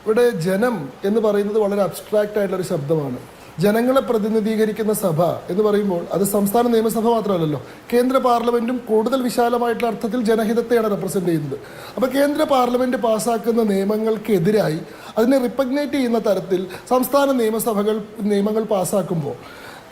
ഇവിടെ ജനം എന്ന് പറയുന്നത് വളരെ അബ്സ്ട്രാക്റ്റ് ആയിട്ടുള്ള ഒരു ശബ്ദമാണ്. ജനങ്ങളെ പ്രതിനിധീകരിക്കുന്ന സഭ എന്ന് പറയുമ്പോൾ അത് സംസ്ഥാന നിയമസഭ മാത്രമല്ലല്ലോ, കേന്ദ്ര പാർലമെന്റും കൂടുതൽ വിശാലമായിട്ടുള്ള അർത്ഥത്തിൽ ജനഹിതത്തെയാണ് റെപ്രസെന്റ് ചെയ്യുന്നത്. അപ്പോൾ കേന്ദ്ര പാർലമെന്റ് പാസ്സാക്കുന്ന നിയമങ്ങൾക്കെതിരായി അതിനെ റിപ്പഗ്നേറ്റ് ചെയ്യുന്ന തരത്തിൽ സംസ്ഥാന നിയമങ്ങൾ പാസ്സാക്കുമ്പോൾ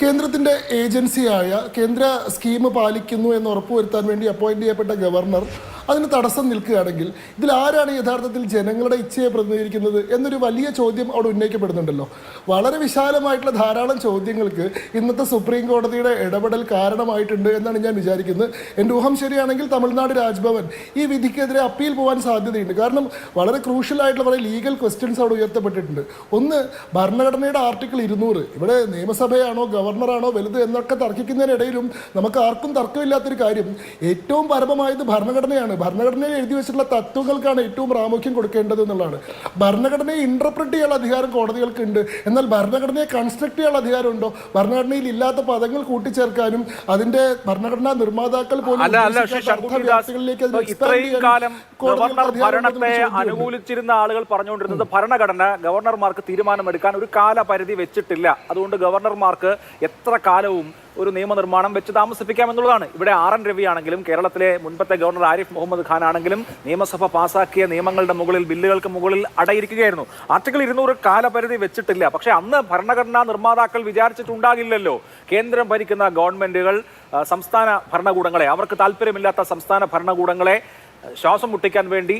കേന്ദ്രത്തിൻ്റെ ഏജൻസിയായ കേന്ദ്ര സ്കീം പാലിക്കുന്നു എന്ന് ഉറപ്പുവരുത്താൻ വേണ്ടി അപ്പോയിന്റ് ചെയ്യപ്പെട്ട ഗവർണർ അതിന് തടസ്സം നിൽക്കുകയാണെങ്കിൽ ഇതിൽ ആരാണ് യഥാർത്ഥത്തിൽ ജനങ്ങളുടെ ഇച്ഛയെ പ്രതിനിധീകരിക്കുന്നത് എന്നൊരു വലിയ ചോദ്യം അവിടെ ഉന്നയിക്കപ്പെടുന്നുണ്ടല്ലോ. വളരെ വിശാലമായിട്ടുള്ള ധാരാളം ചോദ്യങ്ങൾക്ക് ഇന്നത്തെ സുപ്രീം കോടതിയുടെ ഇടപെടൽ കാരണമായിട്ടുണ്ട് എന്നാണ് ഞാൻ വിചാരിക്കുന്നത്. എൻ്റെ ഊഹം ശരിയാണെങ്കിൽ തമിഴ്നാട് രാജ്ഭവൻ ഈ വിധിക്കെതിരെ അപ്പീൽ പോകാൻ സാധ്യതയുണ്ട്. കാരണം വളരെ ക്രൂഷ്യൽ ആയിട്ടുള്ള കുറേ ലീഗൽ ക്വസ്റ്റ്യൻസ് അവിടെ ഉയർത്തപ്പെട്ടിട്ടുണ്ട്. ഒന്ന്, ഭരണഘടനയുടെ ആർട്ടിക്കിൾ 200, ഇവിടെ നിയമസഭയാണോ ഗവർണറാണോ വലുത് എന്നൊക്കെ തർക്കിക്കുന്നതിനിടയിലും നമുക്ക് ആർക്കും തർക്കമില്ലാത്തൊരു കാര്യം, ഏറ്റവും പരമമായത് ഭരണഘടനയാണ്. ഭരണഘടനയിൽ എഴുതി വെച്ചിട്ടുള്ള തത്വങ്ങൾക്കാണ് ഏറ്റവും പ്രാമുഖ്യം കൊടുക്കേണ്ടത് എന്നുള്ളതാണ്. ഭരണഘടനയെ ഇന്റർപ്രറ്റ് ചെയ്യാനുള്ള അധികാരം കോടതികൾക്ക് ഉണ്ട്. എന്നാൽ ഭരണഘടനയെ കൺസ്ട്രക്ട് ചെയ്യാനുള്ള അധികാരമുണ്ടോ? ഭരണഘടനയിൽ ഇല്ലാത്ത പദങ്ങൾ കൂട്ടിച്ചേർക്കാനും അതിന്റെ ഭരണഘടനാ നിർമ്മാതാക്കൾ പോലും ഭരണത്തെ അനുകൂലിച്ചിരുന്ന ആളുകൾ പറഞ്ഞുകൊണ്ടിരുന്നത് ഭരണഘടന ഗവർണർമാർക്ക് തീരുമാനമെടുക്കാൻ ഒരു കാലപരിധി വെച്ചിട്ടില്ല. അതുകൊണ്ട് ഗവർണർമാർക്ക് എത്ര കാലവും ഒരു നിയമനിർമ്മാണം വെച്ച് താമസിപ്പിക്കാം എന്നുള്ളതാണ്. ഇവിടെ RN രവി ആണെങ്കിലും കേരളത്തിലെ മുൻപത്തെ ഗവർണർ ആരിഫ് മുഹമ്മദ് ഖാൻ ആണെങ്കിലും നിയമസഭ പാസാക്കിയ നിയമങ്ങളുടെ മുകളിൽ, ബില്ലുകൾക്ക് മുകളിൽ അടയിരിക്കുകയായിരുന്നു. ആർട്ടിക്കിൾ 200 കാലപരിധി വെച്ചിട്ടില്ല. പക്ഷേ അന്ന് ഭരണഘടനാ നിർമ്മാതാക്കൾ വിചാരിച്ചിട്ടുണ്ടാകില്ലല്ലോ കേന്ദ്രം ഭരിക്കുന്ന ഗവൺമെന്റുകൾ സംസ്ഥാന ഭരണകൂടങ്ങളെ, അവർക്ക് താല്പര്യമില്ലാത്ത സംസ്ഥാന ഭരണകൂടങ്ങളെ ശ്വാസം മുട്ടിക്കാൻ വേണ്ടി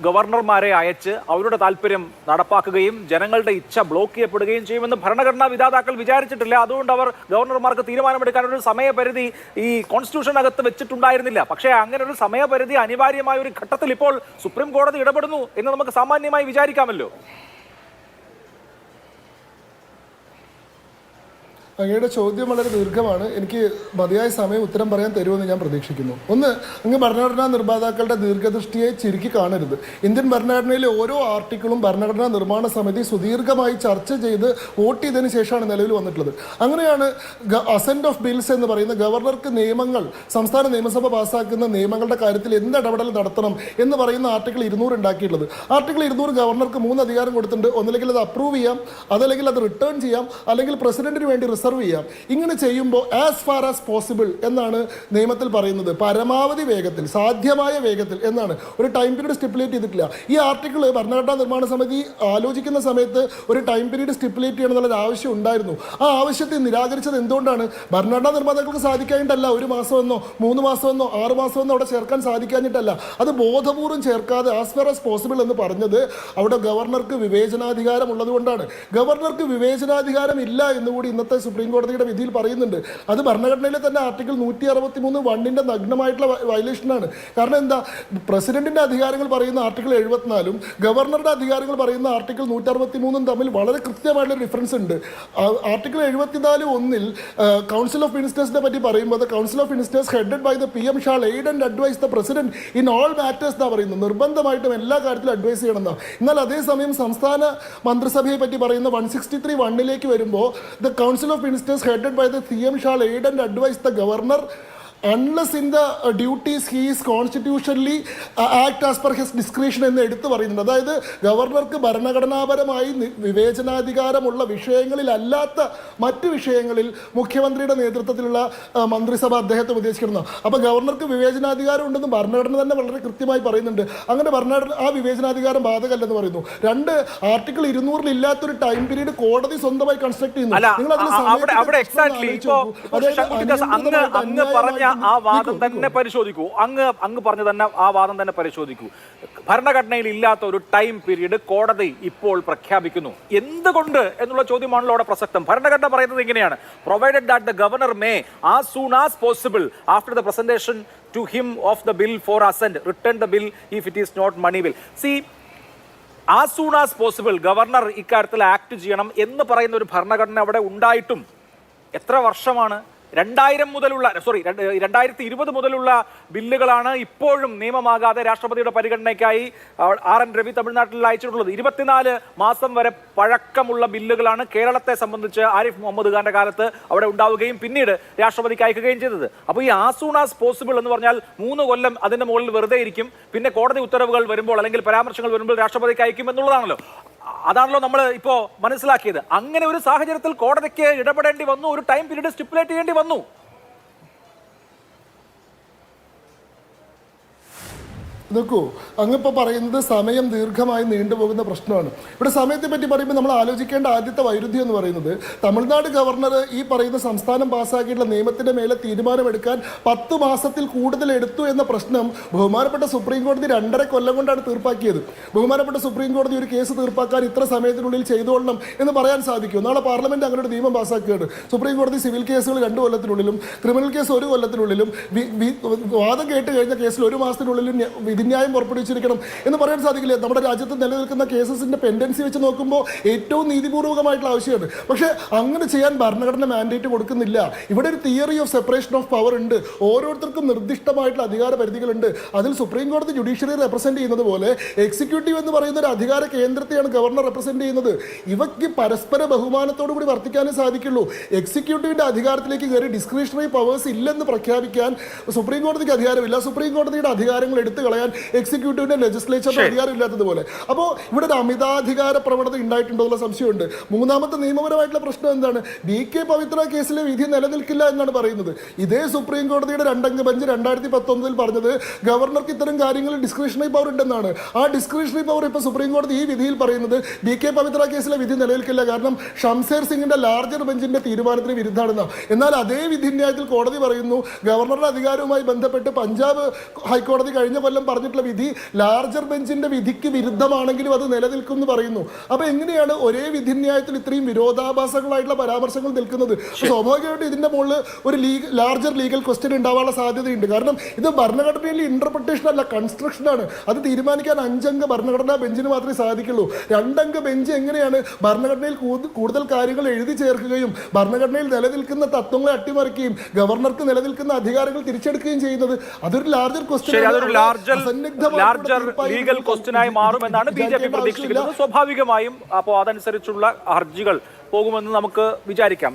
ഗവർണർമാരെ അയച്ച് അവരുടെ താല്പര്യം നടപ്പാക്കുകയും ജനങ്ങളുടെ ഇച്ഛ ബ്ലോക്ക് ചെയ്യപ്പെടുകയും ചെയ്യുമെന്ന് ഭരണഘടനാ വിധാതാക്കൾ വിചാരിച്ചിട്ടില്ല. അതുകൊണ്ട് അവർ ഗവർണർമാർക്ക് തീരുമാനമെടുക്കാൻ ഒരു സമയപരിധി ഈ കോൺസ്റ്റിറ്റ്യൂഷനകത്ത് വെച്ചിട്ടുണ്ടായിരുന്നില്ല. പക്ഷേ അങ്ങനെ ഒരു സമയപരിധി അനിവാര്യമായ ഒരു ഘട്ടത്തിൽ ഇപ്പോൾ സുപ്രീം കോടതി ഇടപെടുന്നു എന്ന് നമുക്ക് സാമാന്യമായി വിചാരിക്കാമല്ലോ. അങ്ങയുടെ ചോദ്യം വളരെ ദീർഘമാണ്. എനിക്ക് മതിയായ സമയം ഉത്തരം പറയാൻ തരുമെന്ന് ഞാൻ പ്രതീക്ഷിക്കുന്നു. ഒന്ന്, അങ്ങ് ഭരണഘടനാ നിർമ്മാതാക്കളുടെ ദീർഘദൃഷ്ടിയെ ചുരുക്കി കാണരുത്. ഇന്ത്യൻ ഭരണഘടനയിലെ ഓരോ ആർട്ടിക്കിളും ഭരണഘടനാ നിർമ്മാണ സമിതി സുദീർഘമായി ചർച്ച ചെയ്ത് വോട്ട് ചെയ്തതിന് ശേഷമാണ് നിലവിൽ വന്നിട്ടുള്ളത്. അങ്ങനെയാണ് അസെന്റ് ഓഫ് ബിൽസ് എന്ന് പറയുന്ന ഗവർണർക്ക് നിയമങ്ങൾ, സംസ്ഥാന നിയമസഭ പാസ്സാക്കുന്ന നിയമങ്ങളുടെ കാര്യത്തിൽ എന്ത് ഇടപെടൽ നടത്തണം എന്ന് പറയുന്ന ആർട്ടിക്കിൾ 200 ഉണ്ടാക്കിയിട്ടുള്ളത്. ആർട്ടിക്കിൾ 200 ഗവർണർക്ക് 3 അധികാരം കൊടുത്തിട്ടുണ്ട്. ഒന്നില്ലെങ്കിൽ അത് അപ്രൂവ് ചെയ്യാം, അതല്ലെങ്കിൽ അത് റിട്ടേൺ ചെയ്യാം, അല്ലെങ്കിൽ പ്രസിഡന്റിന് വേണ്ടി റിസർവ് ചെയ്യാം. ഇങ്ങനെ ചെയ്യുമ്പോൾ ആസ് ഫാർ ആസ് പോസിബിൾ എന്നാണ് നിയമത്തിൽ പറയുന്നത്. പരമാവധി വേഗത്തിൽ, സാധ്യമായ വേഗത്തിൽ എന്നാണ്. ഒരു ടൈം പീരീഡ് സ്റ്റിപ്പുലേറ്റ് ചെയ്തിട്ടില്ല. ഈ ആർട്ടിക്കിൾ ഭരണഘടനാ നിർമ്മാണ സമിതി ആലോചിക്കുന്ന സമയത്ത് ഒരു ടൈം പീരീഡ് സ്റ്റിപ്പുലേറ്റ് ചെയ്യണം എന്നുള്ളൊരു ആവശ്യം ഉണ്ടായിരുന്നു. ആ ആവശ്യത്തെ നിരാകരിച്ചത് എന്തുകൊണ്ടാണ്? ഭരണഘടനാ നിർമ്മാതാക്കൾക്ക് സാധിക്കാഞ്ഞിട്ടല്ല. 1 മാസമെന്നോ 3 മാസമെന്നോ 6 മാസമെന്നോ അവിടെ ചേർക്കാൻ സാധിക്കാഞ്ഞിട്ടല്ല. അത് ബോധപൂർവ്വം ചേർക്കാതെ ആസ് ഫാർ ആസ് പോസിബിൾ എന്ന് പറഞ്ഞത് അവിടെ ഗവർണർക്ക് വിവേചനാധികാരം ഉള്ളത് കൊണ്ടാണ്. ഗവർണർക്ക് വിവേചനാധികാരം ഇല്ല എന്നുകൂടി ഇന്നത്തെ സുപ്രീം കോടതിയുടെ വിധിയിൽ പറയുന്നുണ്ട്. അത് ഭരണഘടനയിലെ തന്നെ ആർട്ടിക്കിൾ 163(1) നഗ്നമായിട്ടുള്ള വയലേഷനാണ്. കാരണം എന്താ, പ്രസിഡന്റിന്റെ അധികാരങ്ങൾ പറയുന്ന ആർട്ടിക്കിൾ 74 ഗവർണറുടെ അധികാരങ്ങൾ പറയുന്ന ആർട്ടിക്കിൾ 163 തമ്മിൽ വളരെ കൃത്യമായിട്ടുള്ള ഡിഫറൻസ് ഉണ്ട്. ആർട്ടിക്കിൾ 74(1) കൗൺസിൽ ഓഫ് മിനിസ്റ്റേഴ്സിനെ പറ്റി പറയുമ്പോൾ council of ministers headed by the PM shall aid and advise the president in all matters എന്നാണ് പറയുന്നത്. നിർബന്ധമായിട്ടും എല്ലാ കാര്യത്തിലും അഡ്വൈസ് ചെയ്യണമെന്നാണ്. എന്നാൽ അതേസമയം സംസ്ഥാന മന്ത്രിസഭയെ പറ്റി പറയുന്ന 163(1) വരുമ്പോൾ the council of Ministers headed by the CM shall aid and advise the governor unless in the duties he is constitutionally act as per his discretion എന്ന് എടുത്തു പറയുന്നുണ്ട്. അതായത് ഗവർണർക്ക് ഭരണഘടനാപരമായി വിവേചനാധികാരമുള്ള വിഷയങ്ങളിലല്ലാത്ത മറ്റ് വിഷയങ്ങളിൽ മുഖ്യമന്ത്രിയുടെ നേതൃത്വത്തിലുള്ള മന്ത്രിസഭ അദ്ദേഹത്തെ ഉപദേശിക്കണം. അപ്പോൾ ഗവർണർക്ക് വിവേചനാധികാരം ഉണ്ടെന്ന് ഭരണഘടന തന്നെ വളരെ കൃത്യമായി പറയുന്നുണ്ട്. അങ്ങനെ ഭരണഘടന ആ വിവേചനാധികാരം ബാധകല്ലെന്ന് പറയുന്നു. 2, ആർട്ടിക്കിൾ 200 ഇല്ലാത്തൊരു ടൈം പീരീഡ് കോടതി സ്വന്തമായി കൺസ്ട്രക്ട് ചെയ്യുന്നു. നിങ്ങൾ ആ വാദം തന്നെ പരിശോധിക്കൂ. അങ്ങ് പറഞ്ഞ തന്നെ ആ വാദം തന്നെ പരിശോധിക്കൂ. ഭരണഘടനയിൽ ഇല്ലാത്ത ഒരു ടൈം പീരീഡ് കോടതി ഇപ്പോൾ പ്രഖ്യാപിക്കുന്നു. എന്തുകൊണ്ട് എന്നുള്ള ചോദ്യമാണല്ലോ അവിടെ പ്രസക്തം. ഭരണഘടന പറയുന്നത് ഇങ്ങനെയാണ്: provided that the governor may as soon as possible after the presentation to him of the bill for assent return the bill if it is not money bill. See, as soon as possible governor ഇക്കാര്യത്തിൽ act ചെയ്യണം എന്ന് പറയുന്ന ഒരു ഭരണഘടന അവിടെ ഉണ്ടായിട്ടും എത്ര വർഷമാണ്? 2020 മുതലുള്ള ബില്ലുകളാണ് ഇപ്പോഴും നിയമമാകാതെ രാഷ്ട്രപതിയുടെ പരിഗണനയ്ക്കായി RN രവി തമിഴ്നാട്ടിൽ അയച്ചിട്ടുള്ളത്. 24 മാസം വരെ പഴക്കമുള്ള ബില്ലുകളാണ് കേരളത്തെ സംബന്ധിച്ച് ആരിഫ് മുഹമ്മദ് ഖാന്റെ കാലത്ത് അവിടെ ഉണ്ടാവുകയും പിന്നീട് രാഷ്ട്രപതിക്ക് അയക്കുകയും ചെയ്തത്. അപ്പോൾ ഈ ആസ് സൂൺ ആസ് പോസിബിൾ എന്ന് പറഞ്ഞാൽ 3 കൊല്ലം അതിന്റെ മുകളിൽ വെറുതെ ഇരിക്കും. പിന്നെ കോടതി ഉത്തരവുകൾ വരുമ്പോൾ അല്ലെങ്കിൽ പരാമർശങ്ങൾ വരുമ്പോൾ രാഷ്ട്രപതിക്ക് അയക്കും എന്നുള്ളതാണല്ലോ. അതാണല്ലോ നമ്മൾ ഇപ്പോ മനസ്സിലാക്കിയത്. അങ്ങനെ ഒരു സാഹചര്യത്തിൽ കോടതിക്ക് ഇടപെടേണ്ടി വന്നു, ഒരു ടൈം പീരീഡ് സ്റ്റിപ്പുലേറ്റ് ചെയ്യേണ്ടി വന്നു. നോക്കൂ, അങ്ങിപ്പോൾ പറയുന്നത് സമയം ദീർഘമായി നീണ്ടുപോകുന്ന പ്രശ്നമാണ്. ഇവിടെ സമയത്തെ പറ്റി പറയുമ്പോൾ നമ്മൾ ആലോചിക്കേണ്ട ആദ്യത്തെ വൈരുദ്ധ്യം എന്ന് പറയുന്നത്, തമിഴ്നാട് ഗവർണർ ഈ പറയുന്ന സംസ്ഥാനം പാസ്സാക്കിയിട്ടുള്ള നിയമത്തിന്റെ മേലെ തീരുമാനമെടുക്കാൻ 10 മാസത്തിൽ കൂടുതൽ എടുത്തു എന്ന പ്രശ്നം ബഹുമാനപ്പെട്ട സുപ്രീം കോടതി 2.5 കൊല്ലം കൊണ്ടാണ് തീർപ്പാക്കിയത്. ബഹുമാനപ്പെട്ട സുപ്രീം കോടതി ഒരു കേസ് തീർപ്പാക്കാൻ ഇത്ര സമയത്തിനുള്ളിൽ ചെയ്തുകൊള്ളണം എന്ന് പറയാൻ സാധിക്കും? നാളെ പാർലമെന്റ് അങ്ങനെ ഒരു നിയമം പാസ്സാക്കുകയാണ്. സുപ്രീം കോടതി സിവിൽ കേസുകൾ 2 കൊല്ലത്തിനുള്ളിലും ക്രിമിനൽ കേസ് 1 കൊല്ലത്തിനുള്ളിലും വാദം കേട്ട് കഴിഞ്ഞ കേസിൽ 1 മാസത്തിനുള്ളിലും വിധിന്യായം പുറപ്പെടുവിച്ചിരിക്കണം എന്ന് പറയാൻ സാധിക്കില്ല. നമ്മുടെ രാജ്യത്ത് നിലനിൽക്കുന്ന കേസസിന്റെ പെൻഡൻസി വെച്ച് നോക്കുമ്പോൾ ഏറ്റവും നീതിപൂർവകമായിട്ടുള്ള ആവശ്യമാണ്. പക്ഷേ അങ്ങനെ ചെയ്യാൻ ഭരണഘടന മാൻഡേറ്റ് കൊടുക്കുന്നില്ല. ഇവിടെ ഒരു theory of separation of power ഉണ്ട്. ഓരോരുത്തർക്കും നിർദ്ദിഷ്ടമായിട്ടുള്ള അധികാര പരിധികളുണ്ട്. അതിൽ സുപ്രീം കോടതി ജുഡീഷ്യറി റെപ്രസെന്റ് ചെയ്യുന്നത് പോലെ എക്സിക്യൂട്ടീവ് എന്ന് പറയുന്ന ഒരു അധികാര കേന്ദ്രത്തെയാണ് ഗവർണർ റെപ്രസെന്റ് ചെയ്യുന്നത്. ഇവയ്ക്ക് പരസ്പര ബഹുമാനത്തോടു കൂടി വർത്തിക്കാനേ സാധിക്കുള്ളൂ. എക്സിക്യൂട്ടീവിന്റെ അധികാരത്തിലേക്ക് കയറി ഡിസ്ക്രിഷണറി പവേഴ്സ് ഇല്ലെന്ന് പ്രഖ്യാപിക്കാൻ സുപ്രീം കോടതിക്ക് അധികാരമില്ല. സുപ്രീം കോടതിയുടെ അധികാരങ്ങൾ എടുത്തു കളയാൻ എക്സിക്യൂട്ടീവിന്റെ ലെജിസ്ലേച്ചറിന് അധികാരം ഇല്ലാത്തതുപോലെ. അപ്പോൾ ഇവിടെ ഒരു അമിതാധികാര പ്രവണത ഉണ്ടായിട്ടുണ്ടോ എന്നുള്ള സംശയമുണ്ട്. മൂന്നാമത്തെ നിയമപരമായിട്ടുള്ള പ്രശ്നം എന്താണ്? BK പവിത്ര കേസിലെ വിധി നിലനിൽക്കില്ല എന്നാണ് പറയുന്നത്. ഇതേ സുപ്രീം കോടതിയുടെ 2-അംഗ ബെഞ്ച് 2019 പറഞ്ഞത് ഗവർണർക്ക് ഇത്തരം കാര്യങ്ങളിൽ ഡിസ്ക്രിഷണറി പവർ ഉണ്ടെന്നാണ്. ആ ഡിസ്ക്രിഷണറി പവർ ഇപ്പോൾ സുപ്രീം കോടതി ഈ വിധിയിൽ പറയുന്നത് BK പവിത്ര കേസിലെ വിധി നിലനിൽക്കില്ല, കാരണം ഷംസേർ സിംഗിന്റെ ലാർജർ ബെഞ്ചിന്റെ തീരുമാനത്തിന് വിരുദ്ധമാണെന്നാണ്. എന്നാൽ അതേ വിധിന്യായത്തിൽ കോടതി പറയുന്നു ഗവർണറുടെ അധികാരവുമായി ബന്ധപ്പെട്ട് പഞ്ചാബ് ഹൈക്കോടതി കഴിഞ്ഞ കൊല്ലം പറഞ്ഞിട്ടുള്ള വിധി ലാർജർ ബെഞ്ചിന്റെ വിധിക്ക് വിരുദ്ധമാണെങ്കിലും അത് നിലനിൽക്കുമെന്ന് പറയുന്നു. അപ്പൊ എങ്ങനെയാണ് ഒരേ വിധിന്യായത്തിൽ ഇത്രയും വിരോധാഭാസങ്ങളായിട്ടുള്ള പരാമർശങ്ങൾ നിൽക്കുന്നത്? സ്വാഭാവികമായിട്ട് ഇതിന്റെ മുകളിൽ ഒരു ലാർജർ ലീഗൽ ക്വസ്റ്റ്യൻ ഉണ്ടാവാനുള്ള സാധ്യതയുണ്ട്. കാരണം ഇത് ഭരണഘടനയിലെ ഇന്റർപ്രിട്ടേഷൻ അല്ല, കൺസ്ട്രക്ഷൻ ആണ്. അത് തീരുമാനിക്കാൻ 5-അംഗ ഭരണഘടനാ ബെഞ്ചിന് മാത്രമേ സാധിക്കുള്ളൂ. 2-അംഗ ബെഞ്ച് എങ്ങനെയാണ് ഭരണഘടനയിൽ കൂടുതൽ കാര്യങ്ങൾ എഴുതി ചേർക്കുകയും ഭരണഘടനയിൽ നിലനിൽക്കുന്ന തത്വങ്ങളെ അട്ടിമറിക്കുകയും ഗവർണർക്ക് നിലനിൽക്കുന്ന അധികാരങ്ങൾ തിരിച്ചെടുക്കുകയും ചെയ്യുന്നത്? അതൊരു ലാർജർ ക്വസ്റ്റ്യൻ, ലാർജർ ലീഗൽ ക്വസ്റ്റ്യനായി മാറുമെന്നാണ് BJP പ്രതീക്ഷിക്കുന്നത്. സ്വാഭാവികമായും അപ്പോൾ അതനുസരിച്ചുള്ള ഹർജികൾ പോകുമെന്ന് നമുക്ക് വിചാരിക്കാം.